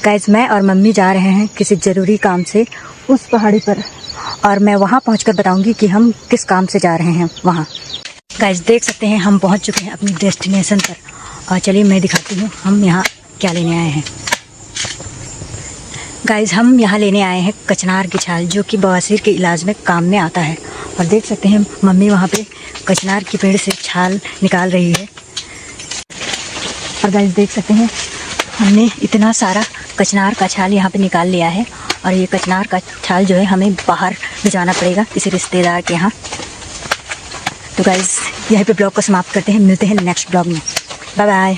Guys मैं और mummy जा रहे हैं किसी ज़रूरी काम से उस पहाड़ी पर, और मैं वहाँ पहुँचकर बताऊँगी कि हम किस काम से जा रहे हैं वहाँ। गाइस देख सकते हैं हम पहुँच चुके हैं अपनी डेस्टिनेशन पर, और चलिए मैं दिखाती हूँ हम यहाँ क्या लेने आए हैं। गाइस हम यहाँ लेने आए हैं कचनार की छाल, जो कि बवासीर के इलाज में काम में आता है। और देख सकते हैं मम्मी वहाँ पे कचनार के पेड़ से छाल निकाल रही है। और गाइस देख सकते हैं हमने इतना सारा कचनार का छाल यहाँ पे निकाल लिया है, और ये कचनार का छाल जो है हमें बाहर भिजवाना पड़ेगा किसी रिश्तेदार के यहाँ। तो गाइस यहीं पे ब्लॉग को समाप्त करते हैं, मिलते हैं नेक्स्ट ब्लॉग में। Bye bye.